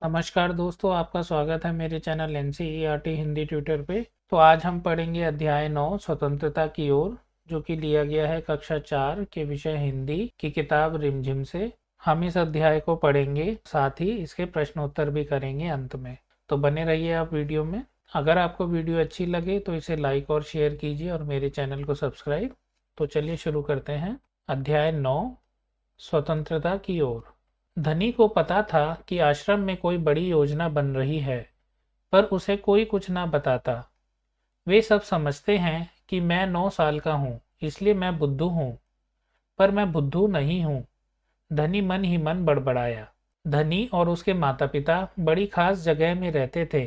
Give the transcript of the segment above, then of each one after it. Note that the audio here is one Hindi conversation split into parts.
नमस्कार दोस्तों, आपका स्वागत है मेरे चैनल एनसीईआरटी हिंदी ट्यूटर पे। तो आज हम पढ़ेंगे अध्याय 9 स्वतंत्रता की ओर, जो कि लिया गया है कक्षा 4 के विषय हिंदी की किताब रिमझिम से। हम इस अध्याय को पढ़ेंगे, साथ ही इसके प्रश्नोत्तर भी करेंगे अंत में। तो बने रहिए आप वीडियो में। अगर आपको वीडियो अच्छी लगे तो इसे लाइक और शेयर कीजिए और मेरे चैनल को सब्सक्राइब। तो चलिए शुरू करते हैं। अध्याय 9 स्वतंत्रता की ओर। धनी को पता था कि आश्रम में कोई बड़ी योजना बन रही है, पर उसे कोई कुछ ना बताता। वे सब समझते हैं कि मैं 9 साल का हूँ, इसलिए मैं बुद्धू हूँ, पर मैं बुद्धू नहीं हूँ। धनी मन ही मन बड़बड़ाया। धनी और उसके माता पिता बड़ी खास जगह में रहते थे,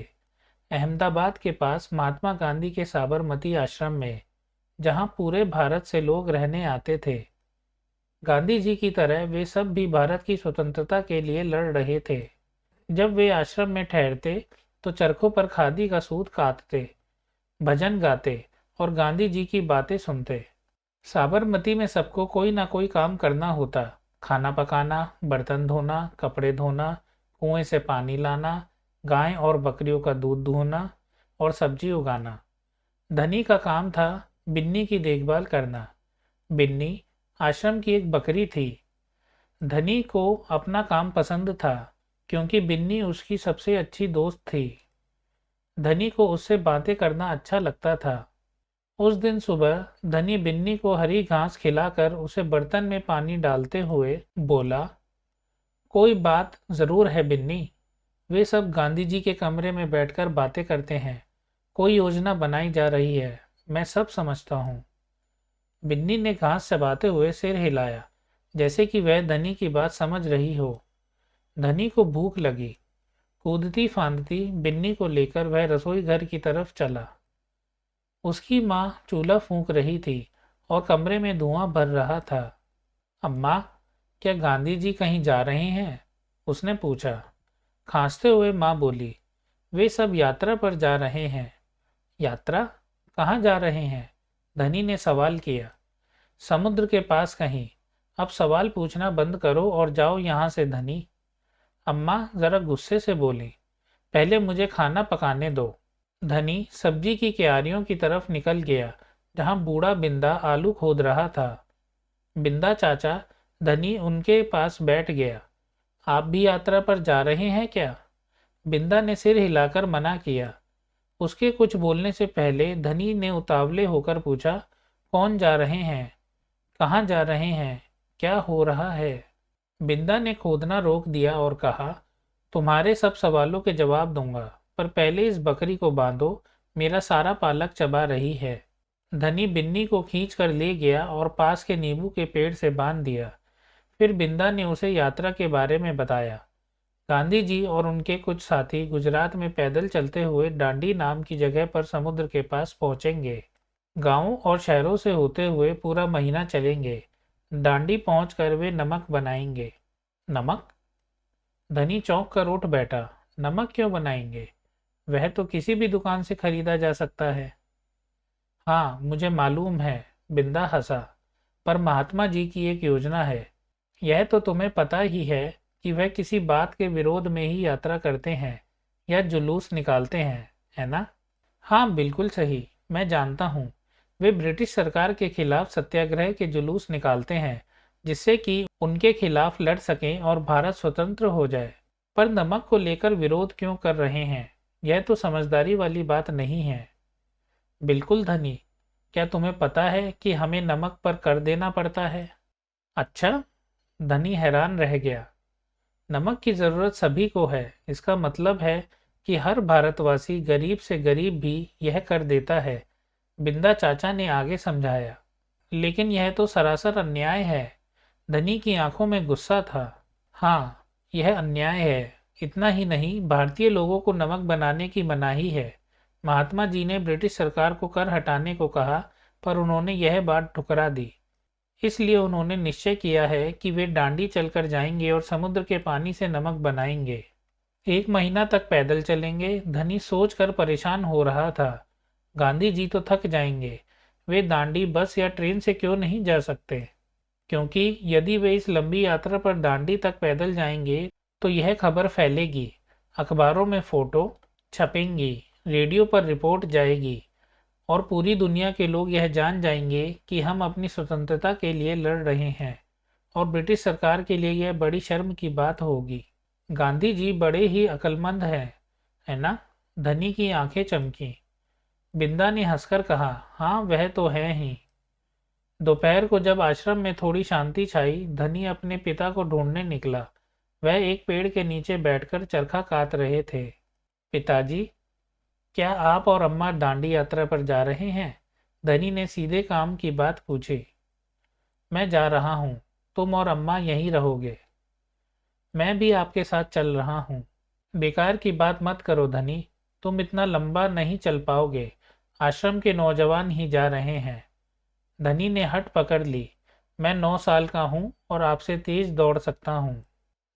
अहमदाबाद के पास महात्मा गांधी के साबरमती आश्रम में, जहाँ पूरे भारत से लोग रहने आते थे। गांधी जी की तरह वे सब भी भारत की स्वतंत्रता के लिए लड़ रहे थे। जब वे आश्रम में ठहरते तो चरखों पर खादी का सूत कातते, भजन गाते और गांधी जी की बातें सुनते। साबरमती में सबको कोई ना कोई काम करना होता। खाना पकाना, बर्तन धोना, कपड़े धोना, कुएं से पानी लाना, गाय और बकरियों का दूध दूहना और सब्जी उगाना। धनी का काम था बिन्नी की देखभाल करना। बिन्नी आश्रम की एक बकरी थी। धनी को अपना काम पसंद था, क्योंकि बिन्नी उसकी सबसे अच्छी दोस्त थी। धनी को उससे बातें करना अच्छा लगता था। उस दिन सुबह धनी बिन्नी को हरी घास खिलाकर उसे बर्तन में पानी डालते हुए बोला, कोई बात जरूर है बिन्नी। वे सब गांधी जी के कमरे में बैठकर बातें करते हैं। कोई योजना बनाई जा रही है, मैं सब समझता हूँ। बिन्नी ने घास चबाते हुए सिर हिलाया, जैसे कि वह धनी की बात समझ रही हो। धनी को भूख लगी। कूदती फांदती बिन्नी को लेकर वह रसोई घर की तरफ चला। उसकी माँ चूल्हा फूंक रही थी और कमरे में धुआं भर रहा था। अम्मा, क्या गांधी जी कहीं जा रहे हैं? उसने पूछा। खांसते हुए माँ बोली, वे सब यात्रा पर जा रहे हैं। यात्रा? कहाँ जा रहे हैं? धनी ने सवाल किया। समुद्र के पास कहीं। अब सवाल पूछना बंद करो और जाओ यहाँ से धनी। अम्मा जरा गुस्से से बोली, पहले मुझे खाना पकाने दो। धनी सब्जी की क्यारियों की तरफ निकल गया, जहाँ बूढ़ा बिंदा आलू खोद रहा था। बिंदा चाचा, धनी उनके पास बैठ गया। आप भी यात्रा पर जा रहे हैं क्या? बिंदा ने सिर हिलाकर मना किया। उसके कुछ बोलने से पहले धनी ने उतावले होकर पूछा, कौन जा रहे हैं? कहाँ जा रहे हैं? क्या हो रहा है? बिंदा ने खोदना रोक दिया और कहा, तुम्हारे सब सवालों के जवाब दूंगा, पर पहले इस बकरी को बांधो, मेरा सारा पालक चबा रही है। धनी बिन्नी को खींच कर ले गया और पास के नींबू के पेड़ से बांध दिया। फिर बिंदा ने उसे यात्रा के बारे में बताया। गांधी जी और उनके कुछ साथी गुजरात में पैदल चलते हुए डांडी नाम की जगह पर समुद्र के पास पहुंचेंगे। गांवों और शहरों से होते हुए पूरा महीना चलेंगे। डांडी पहुंचकर वे नमक बनाएंगे। नमक? धनी चौंक कर उठ बैठा। नमक क्यों बनाएंगे? वह तो किसी भी दुकान से खरीदा जा सकता है। हाँ, मुझे मालूम है, बिंदा हंसा, पर महात्मा जी की एक योजना है। यह तो तुम्हें पता ही है कि वह किसी बात के विरोध में ही यात्रा करते हैं या जुलूस निकालते हैं, है ना? हाँ, बिल्कुल सही, मैं जानता हूँ। वे ब्रिटिश सरकार के खिलाफ सत्याग्रह के जुलूस निकालते हैं, जिससे कि उनके खिलाफ लड़ सकें और भारत स्वतंत्र हो जाए। पर नमक को लेकर विरोध क्यों कर रहे हैं? यह तो समझदारी वाली बात नहीं है। बिल्कुल धनी, क्या तुम्हें पता है कि हमें नमक पर कर देना पड़ता है? अच्छा? धनी हैरान रह गया। नमक की जरूरत सभी को है, इसका मतलब है कि हर भारतवासी गरीब से गरीब भी यह कर देता है। बिंदा चाचा ने आगे समझाया। लेकिन यह तो सरासर अन्याय है। धनी की आंखों में गुस्सा था। हाँ, यह अन्याय है। इतना ही नहीं, भारतीय लोगों को नमक बनाने की मनाही है। महात्मा जी ने ब्रिटिश सरकार को कर हटाने को कहा, पर उन्होंने यह बात ठुकरा दी। इसलिए उन्होंने निश्चय किया है कि वे डांडी चलकर जाएंगे और समुद्र के पानी से नमक बनाएंगे। 1 महीना तक पैदल चलेंगे। धनी सोच कर परेशान हो रहा था। गांधी जी तो थक जाएंगे। वे दांडी बस या ट्रेन से क्यों नहीं जा सकते? क्योंकि यदि वे इस लंबी यात्रा पर दांडी तक पैदल जाएंगे तो यह खबर फैलेगी। अखबारों में फ़ोटो छपेंगी, रेडियो पर रिपोर्ट जाएगी और पूरी दुनिया के लोग यह जान जाएंगे कि हम अपनी स्वतंत्रता के लिए लड़ रहे हैं और ब्रिटिश सरकार के लिए यह बड़ी शर्म की बात होगी। गांधी जी बड़े ही अक्लमंद हैं, है ना? धनी की आंखें चमकी। बिंदा ने हंसकर कहा, हाँ वह तो है ही। दोपहर को जब आश्रम में थोड़ी शांति छाई, धनी अपने पिता को ढूंढने निकला। वह एक पेड़ के नीचे बैठकर चरखा काट रहे थे। पिताजी, क्या आप और अम्मा दांडी यात्रा पर जा रहे हैं? धनी ने सीधे काम की बात पूछी। मैं जा रहा हूँ, तुम और अम्मा यहीं रहोगे। मैं भी आपके साथ चल रहा हूँ। बेकार की बात मत करो धनी, तुम इतना लंबा नहीं चल पाओगे। आश्रम के नौजवान ही जा रहे हैं। धनी ने हट पकड़ ली। मैं 9 साल का हूँ और आपसे तेज दौड़ सकता हूँ।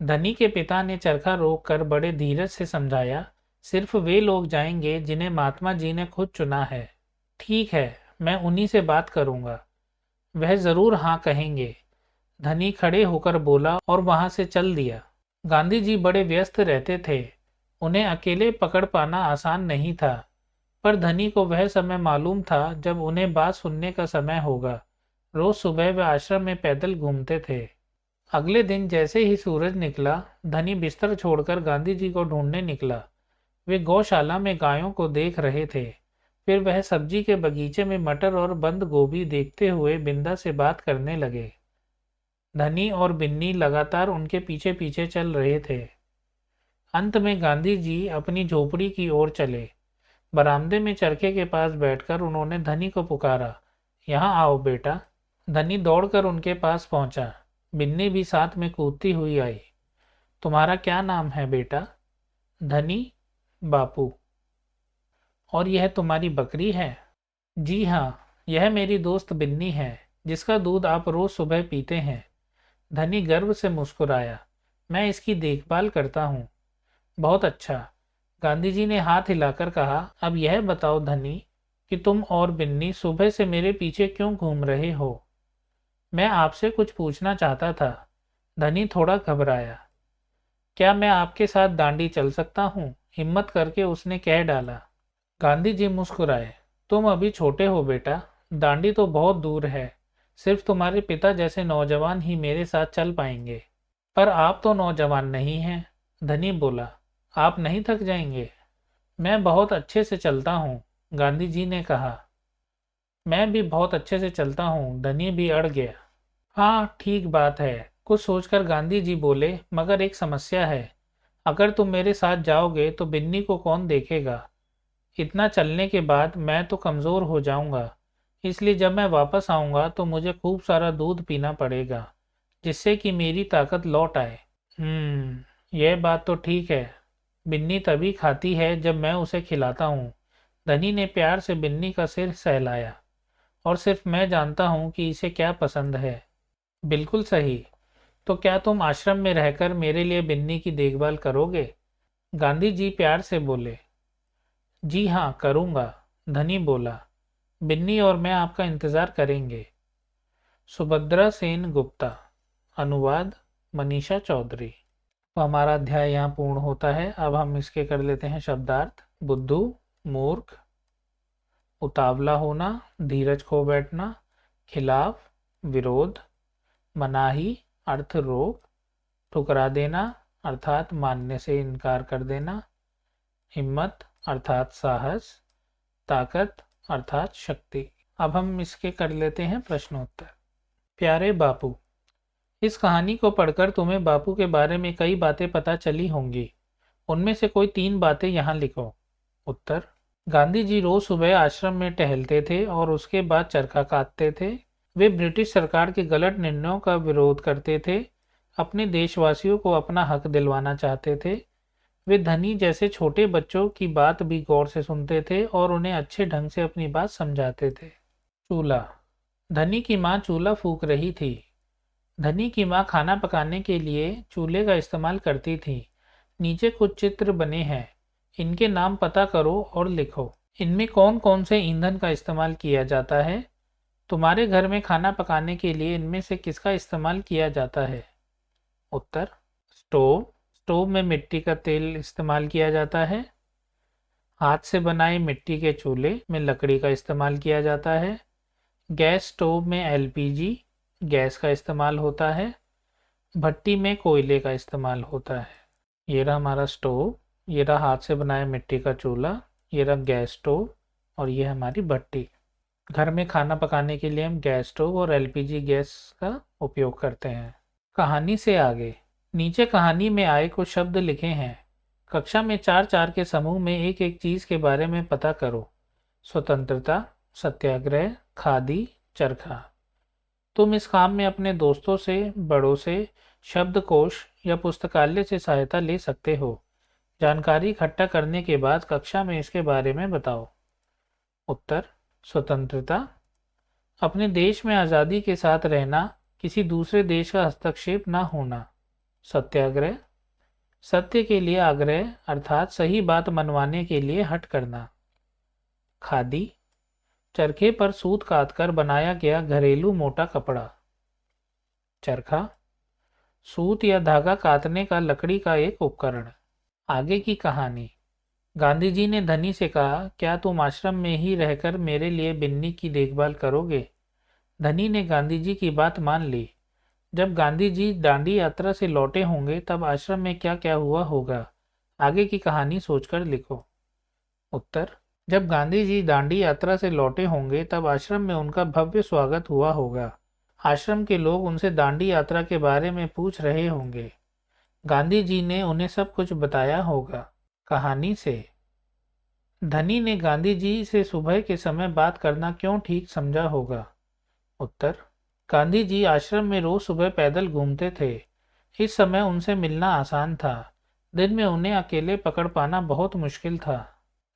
धनी के पिता ने चरखा रोककर बड़े धीरज से समझाया, सिर्फ वे लोग जाएंगे जिन्हें महात्मा जी ने खुद चुना है। ठीक है, मैं उन्हीं से बात करूंगा। वह जरूर हाँ कहेंगे। धनी खड़े होकर बोला और वहां से चल दिया। गांधी जी बड़े व्यस्त रहते थे, उन्हें अकेले पकड़ पाना आसान नहीं था, पर धनी को वह समय मालूम था जब उन्हें बात सुनने का समय होगा। रोज सुबह वे आश्रम में पैदल घूमते थे। अगले दिन जैसे ही सूरज निकला, धनी बिस्तर छोड़कर गांधी जी को ढूंढने निकला। वे गौशाला में गायों को देख रहे थे। फिर वह सब्जी के बगीचे में मटर और बंद गोभी देखते हुए बिंदा से बात करने लगे। धनी और बिन्नी लगातार उनके पीछे पीछे चल रहे थे। अंत में गांधी जी अपनी झोपड़ी की ओर चले। बरामदे में चरखे के पास बैठकर उन्होंने धनी को पुकारा, यहाँ आओ बेटा। धनी दौड़कर उनके पास पहुंचा। बिन्नी भी साथ में कूदती हुई आई। तुम्हारा क्या नाम है बेटा? धनी, बापू। और यह तुम्हारी बकरी है? जी हाँ, यह मेरी दोस्त बिन्नी है, जिसका दूध आप रोज सुबह पीते हैं। धनी गर्व से मुस्कुराया। मैं इसकी देखभाल करता हूँ। बहुत अच्छा। गांधी जी ने हाथ हिलाकर कहा, अब यह बताओ धनी कि तुम और बिन्नी सुबह से मेरे पीछे क्यों घूम रहे हो? मैं आपसे कुछ पूछना चाहता था। धनी थोड़ा घबराया। क्या मैं आपके साथ दांडी चल सकता हूँ? हिम्मत करके उसने कह डाला। गांधी जी मुस्कुराए। तुम अभी छोटे हो बेटा, दांडी तो बहुत दूर है। सिर्फ तुम्हारे पिता जैसे नौजवान ही मेरे साथ चल पाएंगे। पर आप तो नौजवान नहीं हैं, धनी बोला। आप नहीं थक जाएंगे? मैं बहुत अच्छे से चलता हूँ, गांधी जी ने कहा। मैं भी बहुत अच्छे से चलता हूँ, धनी भी अड़ गया। हाँ ठीक बात है, कुछ सोचकर गांधी जी बोले, मगर एक समस्या है। अगर तुम मेरे साथ जाओगे तो बिन्नी को कौन देखेगा? इतना चलने के बाद मैं तो कमज़ोर हो जाऊंगा, इसलिए जब मैं वापस आऊंगा तो मुझे खूब सारा दूध पीना पड़ेगा, जिससे कि मेरी ताकत लौट आए। यह बात तो ठीक है। बिन्नी तभी खाती है जब मैं उसे खिलाता हूँ। धनी ने प्यार से बिन्नी का सिर सहलाया। और सिर्फ मैं जानता हूँ कि इसे क्या पसंद है। बिल्कुल सही। तो क्या तुम आश्रम में रहकर मेरे लिए बिन्नी की देखभाल करोगे? गांधी जी प्यार से बोले। जी हाँ करूँगा, धनी बोला। बिन्नी और मैं आपका इंतज़ार करेंगे। सुभद्रा सेन गुप्ता। अनुवाद मनीषा चौधरी। तो हमारा अध्याय यहाँ पूर्ण होता है। अब हम इसके कर लेते हैं शब्दार्थ। बुद्धू, मूर्ख। उतावला होना, धीरज खो बैठना। खिलाफ, विरोध। मनाही, अर्थ रोक। ठुकरा देना अर्थात मानने से इनकार कर देना। हिम्मत अर्थात साहस। ताकत अर्थात शक्ति। अब हम इसके कर लेते हैं प्रश्नोत्तर। प्यारे बापू, इस कहानी को पढ़कर तुम्हें बापू के बारे में कई बातें पता चली होंगी। उनमें से कोई 3 बातें यहाँ लिखो। उत्तर। गांधी जी रोज सुबह आश्रम में टहलते थे और उसके बाद चरखा काटते थे। वे ब्रिटिश सरकार के गलत निर्णयों का विरोध करते थे, अपने देशवासियों को अपना हक दिलवाना चाहते थे। वे धनी जैसे छोटे बच्चों की बात भी गौर से सुनते थे और उन्हें अच्छे ढंग से अपनी बात समझाते थे। चूल्हा। धनी की माँ चूल्हा फूंक रही थी। धनी की माँ खाना पकाने के लिए चूल्हे का इस्तेमाल करती थी। नीचे कुछ चित्र बने हैं, इनके नाम पता करो और लिखो। इनमें कौन कौन से ईंधन का इस्तेमाल किया जाता है? तुम्हारे घर में खाना पकाने के लिए इनमें से किसका इस्तेमाल किया जाता है? उत्तर। स्टोव, स्टोव में मिट्टी का तेल इस्तेमाल किया जाता है। हाथ से बनाए मिट्टी के चूल्हे में लकड़ी का इस्तेमाल किया जाता है। गैस स्टोव में एलपीजी गैस का इस्तेमाल होता है। भट्टी में कोयले का इस्तेमाल होता है। ये रहा हमारा स्टोव, ये रहा हाथ से बनाया मिट्टी का चूल्हा, ये रहा गैस स्टोव और ये हमारी भट्टी। घर में खाना पकाने के लिए हम गैस स्टोव और एलपीजी गैस का उपयोग करते हैं। कहानी से आगे। नीचे कहानी में आए कुछ शब्द लिखे हैं। कक्षा में 4-4 के समूह में एक एक चीज के बारे में पता करो। स्वतंत्रता, सत्याग्रह, खादी, चरखा। तुम इस काम में अपने दोस्तों से, बड़ों से, शब्दकोश या पुस्तकालय से सहायता ले सकते हो। जानकारी इकट्ठा करने के बाद कक्षा में इसके बारे में बताओ। उत्तर। स्वतंत्रता, अपने देश में आज़ादी के साथ रहना, किसी दूसरे देश का हस्तक्षेप न होना। सत्याग्रह, सत्य के लिए आग्रह अर्थात सही बात मनवाने के लिए हट करना। खादी, चरखे पर सूत काटकर बनाया गया घरेलू मोटा कपड़ा। चरखा, सूत या धागा काटने का लकड़ी का एक उपकरण। आगे की कहानी। गांधी जी ने धनी से कहा, क्या तुम आश्रम में ही रहकर मेरे लिए बिन्नी की देखभाल करोगे? धनी ने गांधी जी की बात मान ली। जब गांधी जी दांडी यात्रा से लौटे होंगे तब आश्रम में क्या क्या हुआ होगा? आगे की कहानी सोचकर लिखो। उत्तर। जब गांधी जी दांडी यात्रा से लौटे होंगे तब आश्रम में उनका भव्य स्वागत हुआ होगा। आश्रम के लोग उनसे दांडी यात्रा के बारे में पूछ रहे होंगे। गांधी जी ने उन्हें सब कुछ बताया होगा। कहानी से। धनी ने गांधी जी से सुबह के समय बात करना क्यों ठीक समझा होगा? उत्तर। गांधी जी आश्रम में रोज सुबह पैदल घूमते थे। इस समय उनसे मिलना आसान था। दिन में उन्हें अकेले पकड़ पाना बहुत मुश्किल था।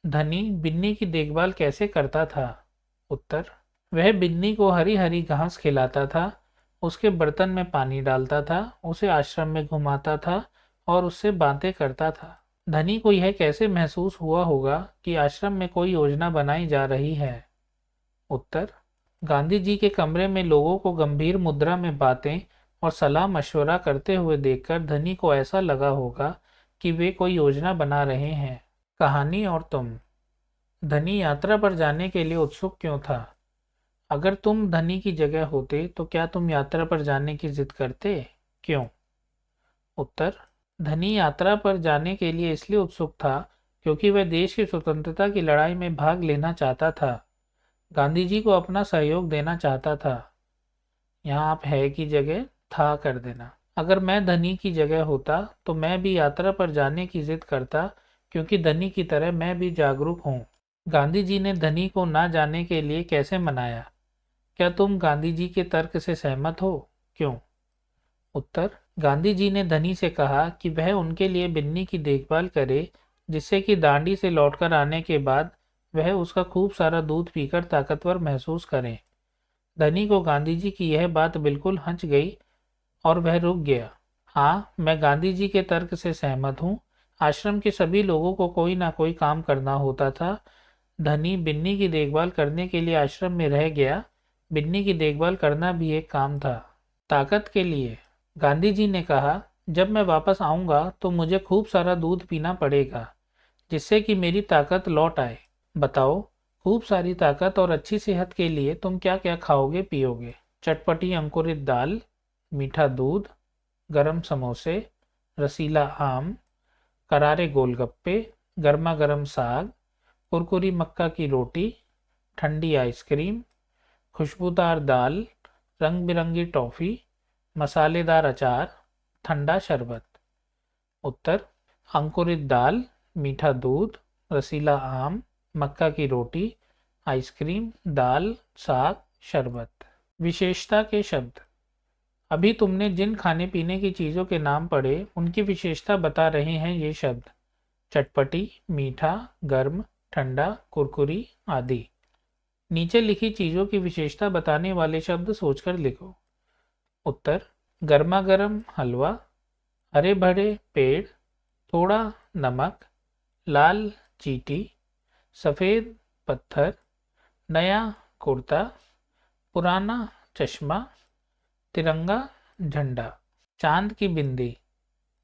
धनी बिन्नी की देखभाल कैसे करता था? उत्तर। वह बिन्नी को हरी हरी घास खिलाता था, उसके बर्तन में पानी डालता था, उसे आश्रम में घुमाता था और उससे बातें करता था। धनी को यह कैसे महसूस हुआ होगा कि आश्रम में कोई योजना बनाई जा रही है? उत्तर। गांधी जी के कमरे में लोगों को गंभीर मुद्रा में बातें और सलाह मशवरा करते हुए देखकर धनी को ऐसा लगा होगा कि वे कोई योजना बना रहे हैं। कहानी और तुम। धनी यात्रा पर जाने के लिए उत्सुक क्यों था? अगर तुम धनी की जगह होते तो क्या तुम यात्रा पर जाने की जिद करते? क्यों? उत्तर। धनी यात्रा पर जाने के लिए इसलिए उत्सुक था क्योंकि वह देश की स्वतंत्रता की लड़ाई में भाग लेना चाहता था। गांधी जी को अपना सहयोग देना चाहता था। यहाँ आप है की जगह था कर देना। अगर मैं धनी की जगह होता तो मैं भी यात्रा पर जाने की जिद करता क्योंकि धनी की तरह मैं भी जागरूक हूँ। गांधी जी ने धनी को ना जाने के लिए कैसे मनाया? क्या तुम गांधी जी के तर्क से सहमत हो? क्यों? उत्तर। गांधी जी ने धनी से कहा कि वह उनके लिए बिन्नी की देखभाल करे, जिससे कि दांडी से लौटकर आने के बाद वह उसका खूब सारा दूध पीकर ताकतवर महसूस करें। धनी को गांधी जी की यह बात बिल्कुल हंच गई और वह रुक गया। हाँ, मैं गांधी जी के तर्क से सहमत हूँ। आश्रम के सभी लोगों को कोई ना कोई काम करना होता था। धनी बिन्नी की देखभाल करने के लिए आश्रम में रह गया। बिन्नी की देखभाल करना भी एक काम था। ताकत के लिए। गांधी जी ने कहा, जब मैं वापस आऊँगा तो मुझे खूब सारा दूध पीना पड़ेगा, जिससे कि मेरी ताकत लौट आए। बताओ, खूब सारी ताकत और अच्छी सेहत के लिए तुम क्या क्या खाओगे पियोगे? चटपटी अंकुरित दाल, मीठा दूध, गरम समोसे, रसीला आम, करारे गोलगप्पे, गर्मा गर्म साग, कुरकुरी मक्का की रोटी, ठंडी आइसक्रीम, खुशबूदार दाल, रंग बिरंगी टॉफ़ी, मसालेदार अचार, ठंडा शरबत। उत्तर। अंकुरित दाल, मीठा दूध, रसीला आम, मक्का की रोटी, आइसक्रीम, दाल, साग, शरबत। विशेषता के शब्द। अभी तुमने जिन खाने पीने की चीज़ों के नाम पढ़े उनकी विशेषता बता रहे हैं ये शब्द। चटपटी, मीठा, गर्म, ठंडा, कुरकुरी आदि। नीचे लिखी चीज़ों की विशेषता बताने वाले शब्द सोचकर लिखो। उत्तर। गर्मा गर्म हलवा, हरे भरे पेड़, थोड़ा नमक, लाल चींटी, सफ़ेद पत्थर, नया कुर्ता, पुराना चश्मा, तिरंगा झंडा। चांद की बिंदी।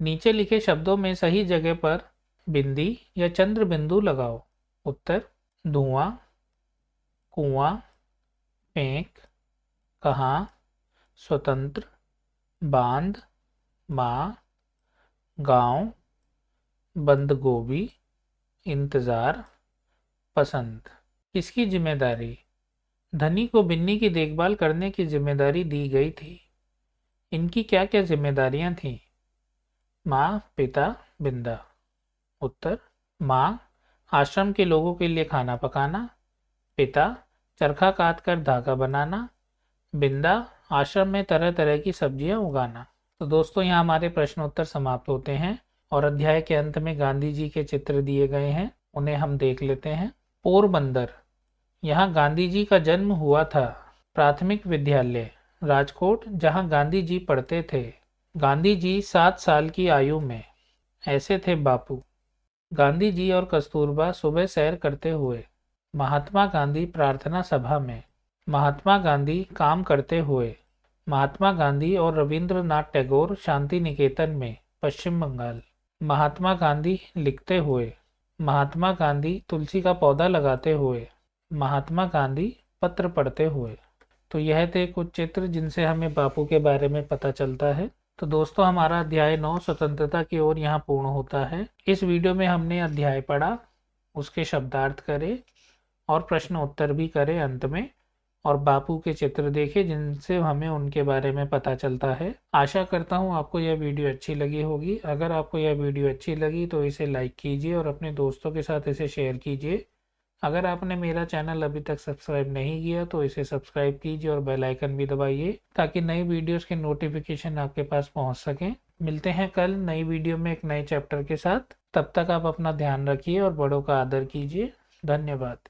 नीचे लिखे शब्दों में सही जगह पर बिंदी या चंद्र बिंदु लगाओ। उत्तर: धुआं, कुआं, फेंक, कहाँ, स्वतंत्र, बांध, माँ, गांव, बंद गोभी, इंतजार, पसंद। किसकी जिम्मेदारी? धनी को बिन्नी की देखभाल करने की जिम्मेदारी दी गई थी। इनकी क्या क्या जिम्मेदारियां थीं? माँ, पिता, बिंदा। उत्तर: माँ, आश्रम के लोगों के लिए खाना पकाना। पिता, चरखा काट कर धागा बनाना। बिंदा, आश्रम में तरह तरह की सब्जियां उगाना। तो दोस्तों, यहाँ हमारे प्रश्न उत्तर समाप्त होते हैं और अध्याय के अंत में गांधी जी के चित्र दिए गए हैं, उन्हें हम देख लेते हैं। पोरबंदर, यहाँ गांधी जी का जन्म हुआ था। प्राथमिक विद्यालय राजकोट, जहाँ गांधी जी पढ़ते थे। गांधी जी 7 साल की आयु में। ऐसे थे बापू। गांधी जी और कस्तूरबा सुबह सैर करते हुए। महात्मा गांधी प्रार्थना सभा में। महात्मा गांधी काम करते हुए। महात्मा गांधी और रविंद्रनाथ टैगोर शांति निकेतन में, पश्चिम बंगाल। महात्मा गांधी लिखते हुए। महात्मा गांधी तुलसी का पौधा लगाते हुए। महात्मा गांधी पत्र पढ़ते हुए। तो यह थे कुछ चित्र जिनसे हमें बापू के बारे में पता चलता है। तो दोस्तों, हमारा अध्याय 9 स्वतंत्रता की ओर यहाँ पूर्ण होता है। इस वीडियो में हमने अध्याय पढ़ा, उसके शब्दार्थ करे और प्रश्न उत्तर भी करे अंत में, और बापू के चित्र देखे जिनसे हमें उनके बारे में पता चलता है। आशा करता हूँ आपको यह वीडियो अच्छी लगी होगी। अगर आपको यह वीडियो अच्छी लगी तो इसे लाइक कीजिए और अपने दोस्तों के साथ इसे शेयर कीजिए। अगर आपने मेरा चैनल अभी तक सब्सक्राइब नहीं किया तो इसे सब्सक्राइब कीजिए और बेल आइकन भी दबाइए ताकि नई वीडियोस के नोटिफिकेशन आपके पास पहुंच सकें। मिलते हैं कल नई वीडियो में एक नए चैप्टर के साथ। तब तक आप अपना ध्यान रखिए और बड़ों का आदर कीजिए। धन्यवाद।